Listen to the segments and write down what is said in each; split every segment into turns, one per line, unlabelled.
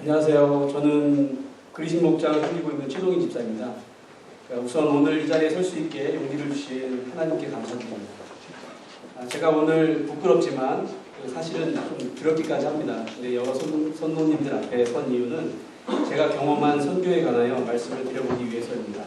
안녕하세요. 저는 그리신 목장을 섬기고 있는 최동희 집사입니다. 우선 오늘 이 자리에 설 수 있게 용기를 주신 하나님께 감사드립니다. 제가 오늘 부끄럽지만 사실은 좀 두렵기까지 합니다. 근데 여러 선노님들 앞에 선 이유는 제가 경험한 선교에 관하여 말씀을 드려보기 위해서입니다.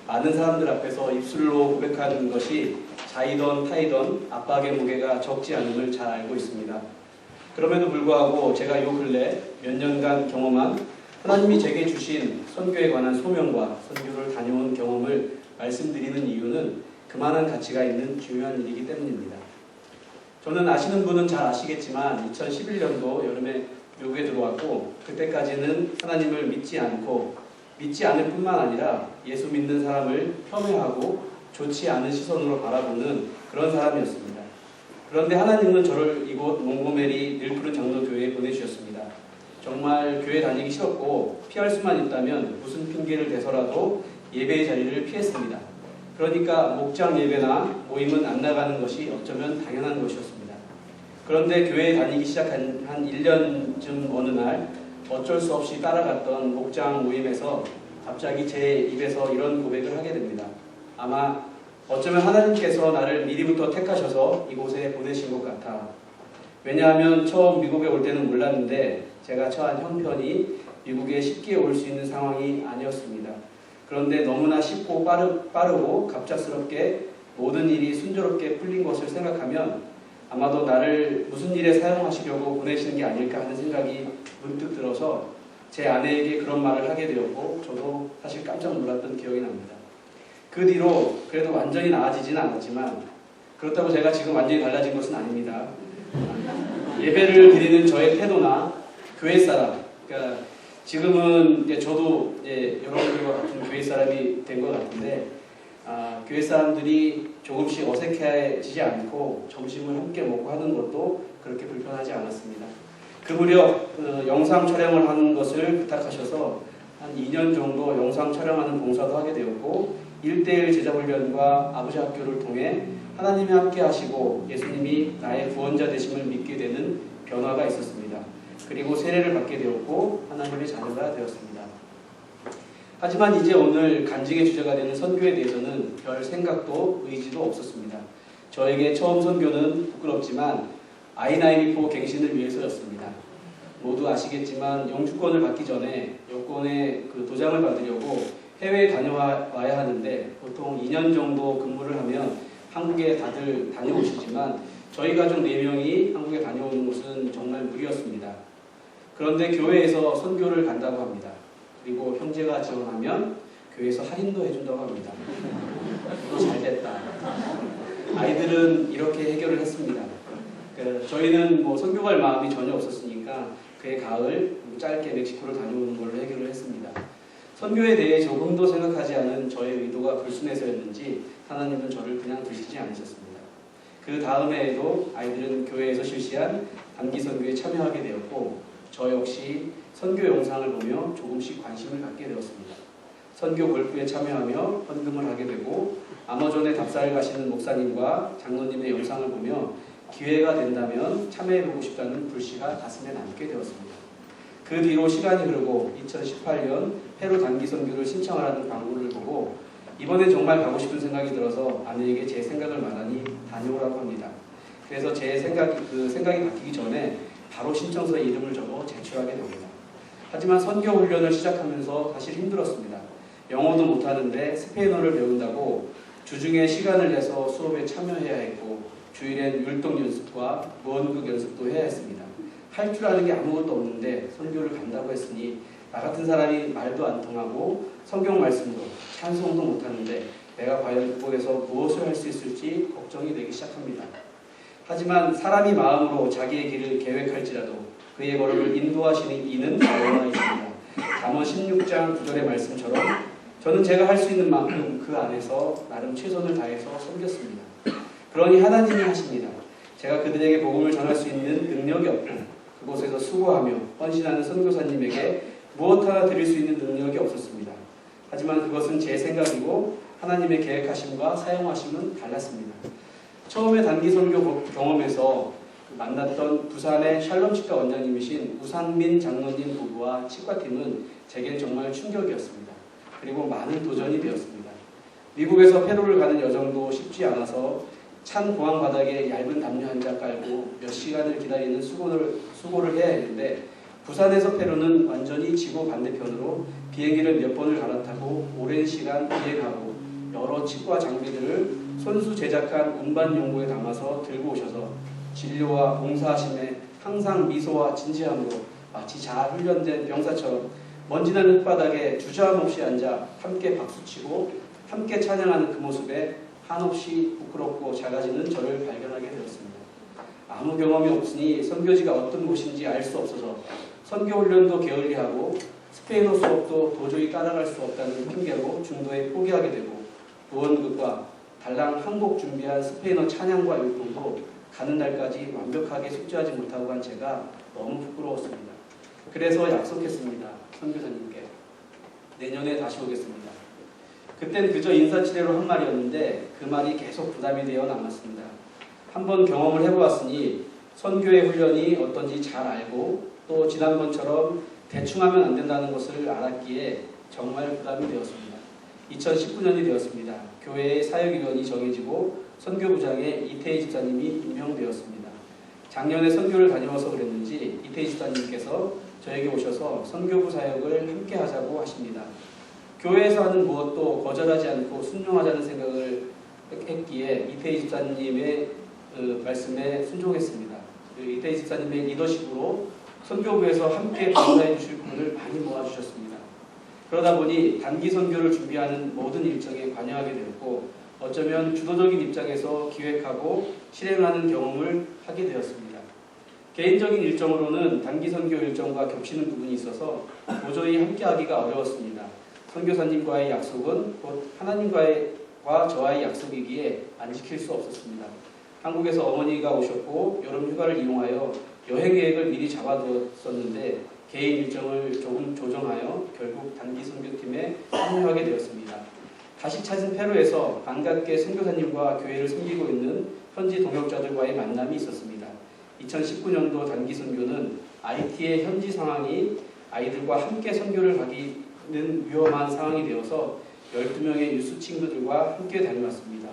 많은 사람들 앞에서 입술로 고백하는 것이 자이던 타이던 압박의 무게가 적지 않음을 잘 알고 있습니다. 그럼에도 불구하고 제가 요 근래 몇 년간 경험한 하나님이 제게 주신 선교에 관한 소명과 선교를 다녀온 경험을 말씀드리는 이유는 그만한 가치가 있는 중요한 일이기 때문입니다. 저는 아시는 분은 잘 아시겠지만 2011년도 여름에 미국에 들어왔고 그때까지는 하나님을 믿지 않을 뿐만 아니라 예수 믿는 사람을 폄훼하고 좋지 않은 시선으로 바라보는 그런 사람이었습니다. 그런데 하나님은 저를 이곳 몽고메리 늘푸른 장로교회에 보내주셨습니다. 정말 교회 다니기 싫었고 피할 수만 있다면 무슨 핑계를 대서라도 예배의 자리를 피했습니다. 그러니까 목장 예배나 모임은 안 나가는 것이 어쩌면 당연한 것이었습니다. 그런데 교회에 다니기 시작한 한 1년쯤 어느 날 어쩔 수 없이 따라갔던 목장 모임에서 갑자기 제 입에서 이런 고백을 하게 됩니다. 아마 어쩌면 하나님께서 나를 미리부터 택하셔서 이곳에 보내신 것 같아. 왜냐하면 처음 미국에 올 때는 몰랐는데 제가 처한 형편이 미국에 쉽게 올 수 있는 상황이 아니었습니다. 그런데 너무나 쉽고 빠르고 갑작스럽게 모든 일이 순조롭게 풀린 것을 생각하면 아마도 나를 무슨 일에 사용하시려고 보내시는 게 아닐까 하는 생각이 문득 들어서 제 아내에게 그런 말을 하게 되었고 저도 사실 깜짝 놀랐던 기억이 납니다. 그 뒤로 그래도 완전히 나아지지는 않았지만 그렇다고 제가 지금 완전히 달라진 것은 아닙니다. 예배를 드리는 저의 태도나 교회 사람, 그러니까 지금은 이제 저도 이제 여러분들과 같은 교회 사람이 된 것 같은데 교회 사람들이 조금씩 어색해지지 않고 점심을 함께 먹고 하는 것도 그렇게 불편하지 않았습니다. 그 무렵 영상 촬영을 하는 것을 부탁하셔서 한 2년 정도 영상 촬영하는 봉사도 하게 되었고 1:1 제자훈련과 아버지 학교를 통해 하나님이 함께 하시고 예수님이 나의 구원자 되심을 믿게 되는 변화가 있었습니다. 그리고 세례를 받게 되었고 하나님의 자녀가 되었습니다. 하지만 이제 오늘 간증의 주제가 되는 선교에 대해서는 별 생각도 의지도 없었습니다. 저에게 처음 선교는 부끄럽지만 I-94 갱신을 위해서였습니다. 모두 아시겠지만 영주권을 받기 전에 여권의 그 도장을 받으려고 해외에 다녀와야 하는데 보통 2년 정도 근무를 하면 한국에 다들 다녀오시지만 저희 가족 4명이 한국에 다녀오는 것은 정말 무리였습니다. 그런데 교회에서 선교를 간다고 합니다. 그리고 형제가 지원하면 교회에서 할인도 해준다고 합니다. 또 잘됐다. 아이들은 이렇게 해결을 했습니다. 저희는 뭐 선교 갈 마음이 전혀 없었으니까 그해 가을 짧게 멕시코를 다녀오는 걸로 해결을 했습니다. 선교에 대해 조금도 생각하지 않은 저의 의도가 불순해서였는지 하나님은 저를 그냥 두시지 않으셨습니다. 그 다음 해에도 아이들은 교회에서 실시한 단기 선교에 참여하게 되었고 저 역시 선교 영상을 보며 조금씩 관심을 갖게 되었습니다. 선교 골프에 참여하며 헌금을 하게 되고 아마존에 답사를 가시는 목사님과 장로님의 영상을 보며 기회가 된다면 참여해보고 싶다는 불씨가 가슴에 남게 되었습니다. 그 뒤로 시간이 흐르고 2018년 페루 단기 선교를 신청하라는 광고를 보고 이번엔 정말 가고 싶은 생각이 들어서 아내에게 제 생각을 말하니 다녀오라고 합니다. 그래서 제 생각이 바뀌기 전에 바로 신청서에 이름을 적어 제출하게 됩니다. 하지만 선교 훈련을 시작하면서 사실 힘들었습니다. 영어도 못하는데 스페인어를 배운다고 주중에 시간을 내서 수업에 참여해야 했고 주일엔 율동 연습과 무언극 연습도 해야 했습니다. 할 줄 아는 게 아무것도 없는데 선교를 간다고 했으니 나 같은 사람이 말도 안 통하고 성경 말씀도 찬송도 못하는데 내가 과연 그곳에서 무엇을 할 수 있을지 걱정이 되기 시작합니다. 하지만 사람이 마음으로 자기의 길을 계획할지라도 그의 걸음을 인도하시는 이는 여호와 있습니다. 잠언 16장 9절의 말씀처럼 저는 제가 할 수 있는 만큼 그 안에서 나름 최선을 다해서 섬겼습니다. 그러니 하나님이 하십니다. 제가 그들에게 복음을 전할 수 있는 능력이 없고 그곳에서 수고하며 헌신하는 선교사님에게 무엇 하나 드릴 수 있는 능력이 없었습니다. 하지만 그것은 제 생각이고 하나님의 계획하심과 사용하심은 달랐습니다. 처음에 단기 선교 경험에서 만났던 부산의 샬롬 치과 원장님이신 우상민 장로님 부부와 의사와 치과팀은 제겐 정말 충격이었습니다. 그리고 많은 도전이 되었습니다. 미국에서 페루를 가는 여정도 쉽지 않아서 찬 공항 바닥에 얇은 담요 한 장 깔고 몇 시간을 기다리는 수고를 해야 했는데, 부산에서 페루는 완전히 지구 반대편으로 비행기를 몇 번을 갈아타고 오랜 시간 비행하고 여러 치과 장비들을 손수 제작한 운반 용구에 담아서 들고 오셔서 진료와 봉사하심에 항상 미소와 진지함으로 마치 잘 훈련된 병사처럼 먼지난 흙바닥에 주저함 없이 앉아 함께 박수치고 함께 찬양하는 그 모습에 한없이 부끄럽고 작아지는 저를 발견하게 되었습니다. 아무 경험이 없으니 선교지가 어떤 곳인지 알 수 없어서 선교 훈련도 게을리하고 스페인어 수업도 도저히 따라갈 수 없다는 핑계로 중도에 포기하게 되고, 무언극과 달랑 한 곡 준비한 스페인어 찬양과 율동도 가는 날까지 완벽하게 숙지하지 못하고 간 제가 너무 부끄러웠습니다. 그래서 약속했습니다. 선교사님께 내년에 다시 오겠습니다. 그땐 그저 인사치레로 한 말이었는데 그 말이 계속 부담이 되어 남았습니다. 한번 경험을 해보았으니 선교의 훈련이 어떤지 잘 알고 또 지난번처럼 대충 하면 안 된다는 것을 알았기에 정말 부담이 되었습니다. 2019년이 되었습니다. 교회의 사역위원이 정해지고 선교부장에 이태희 집사님이 임명되었습니다. 작년에 선교를 다녀와서 그랬는지 이태희 집사님께서 저에게 오셔서 선교부 사역을 함께 하자고 하십니다. 교회에서 하는 무엇도 거절하지 않고 순종하자는 생각을 했기에 이태희 집사님의 말씀에 순종했습니다. 이태희 집사님의 리더십으로 선교부에서 함께 봉사해 주실 분을 많이 모아주셨습니다. 그러다 보니 단기 선교를 준비하는 모든 일정에 관여하게 되었고, 어쩌면 주도적인 입장에서 기획하고 실행하는 경험을 하게 되었습니다. 개인적인 일정으로는 단기 선교 일정과 겹치는 부분이 있어서 도저히 함께하기가 어려웠습니다. 선교사님과의 약속은 곧 하나님과 저와의 약속이기에 안 지킬 수 없었습니다. 한국에서 어머니가 오셨고 여름 휴가를 이용하여 여행 계획을 미리 잡아두었었는데 개인 일정을 조금 조정하여 결국 단기 선교팀에 참여하게 되었습니다. 다시 찾은 페루에서 반갑게 선교사님과 교회를 섬기고 있는 현지 동역자들과의 만남이 있었습니다. 2019년도 단기 선교는 IT의 현지 상황이 아이들과 함께 선교를 가기는 위험한 상황이 되어서 12명의 유수 친구들과 함께 다녀왔습니다.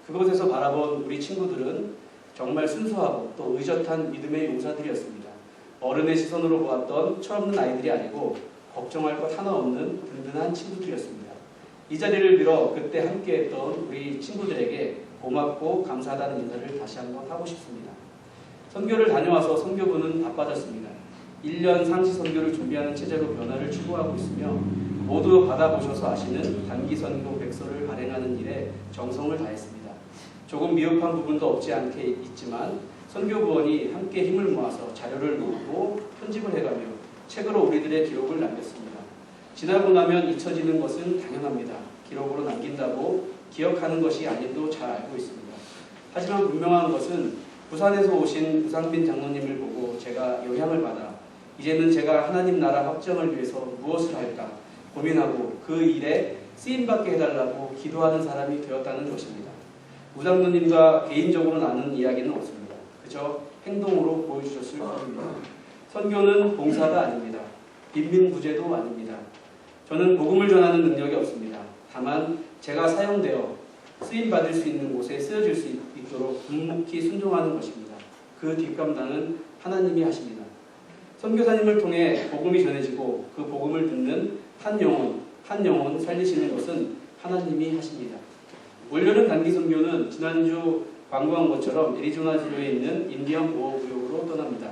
그곳에서 바라본 우리 친구들은 정말 순수하고 또 의젓한 믿음의 용사들이었습니다. 어른의 시선으로 보았던 철없는 아이들이 아니고 걱정할 것 하나 없는 든든한 친구들이었습니다. 이 자리를 빌어 그때 함께했던 우리 친구들에게 고맙고 감사하다는 인사를 다시 한번 하고 싶습니다. 선교를 다녀와서 선교부는 바빠졌습니다. 1년 상시 선교를 준비하는 체제로 변화를 추구하고 있으며 모두 받아보셔서 아시는 단기 선교 백서를 발행하는 일에 정성을 다했습니다. 조금 미흡한 부분도 없지 않게 있지만 선교부원이 함께 힘을 모아서 자료를 모으고 편집을 해가며 책으로 우리들의 기록을 남겼습니다. 지나고 나면 잊혀지는 것은 당연합니다. 기록으로 남긴다고 기억하는 것이 아님도 잘 알고 있습니다. 하지만 분명한 것은 부산에서 오신 우상빈 장로님을 보고 제가 영향을 받아 이제는 제가 하나님 나라 확정을 위해서 무엇을 할까 고민하고 그 일에 쓰임받게 해달라고 기도하는 사람이 되었다는 것입니다. 우장로님과 개인적으로 나눈 이야기는 없습니다. 그저 행동으로 보여주셨을 뿐입니다. 선교는 봉사가 아닙니다. 빈민구제도 아닙니다. 저는 복음을 전하는 능력이 없습니다. 다만 제가 사용되어 쓰임받을 수 있는 곳에 쓰여질 수 있도록 묵묵히 순종하는 것입니다. 그 뒷감당은 하나님이 하십니다. 선교사님을 통해 복음이 전해지고 그 복음을 듣는 한 영혼 살리시는 것은 하나님이 하십니다. 올여름 단기 선교는 지난주 광고한 것처럼 애리조나주에 있는 인디언 보호구역으로 떠납니다.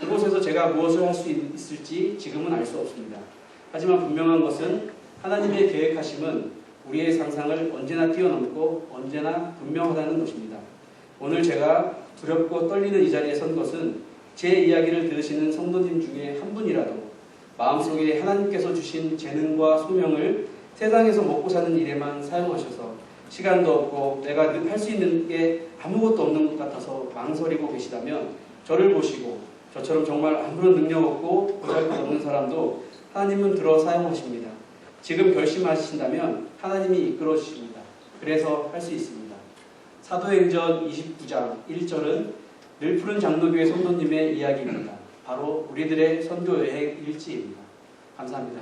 그곳에서 제가 무엇을 할 수 있을지 지금은 알 수 없습니다. 하지만 분명한 것은 하나님의 계획하심은 우리의 상상을 언제나 뛰어넘고 언제나 분명하다는 것입니다. 오늘 제가 두렵고 떨리는 이 자리에 선 것은 제 이야기를 들으시는 성도님 중에 한 분이라도 마음속에 하나님께서 주신 재능과 소명을 세상에서 먹고 사는 일에만 사용하셔서 시간도 없고 내가 할 수 있는 게 아무것도 없는 것 같아서 망설이고 계시다면 저를 보시고 저처럼 정말 아무런 능력 없고 보잘것 없는 사람도 하나님은 들어 사용하십니다. 지금 결심하신다면 하나님이 이끌어 주십니다. 그래서 할 수 있습니다. 사도행전 29장 1절은 늘푸른 장로교회 성도님의 이야기입니다. 바로 우리들의 선교 여행 일지입니다. 감사합니다.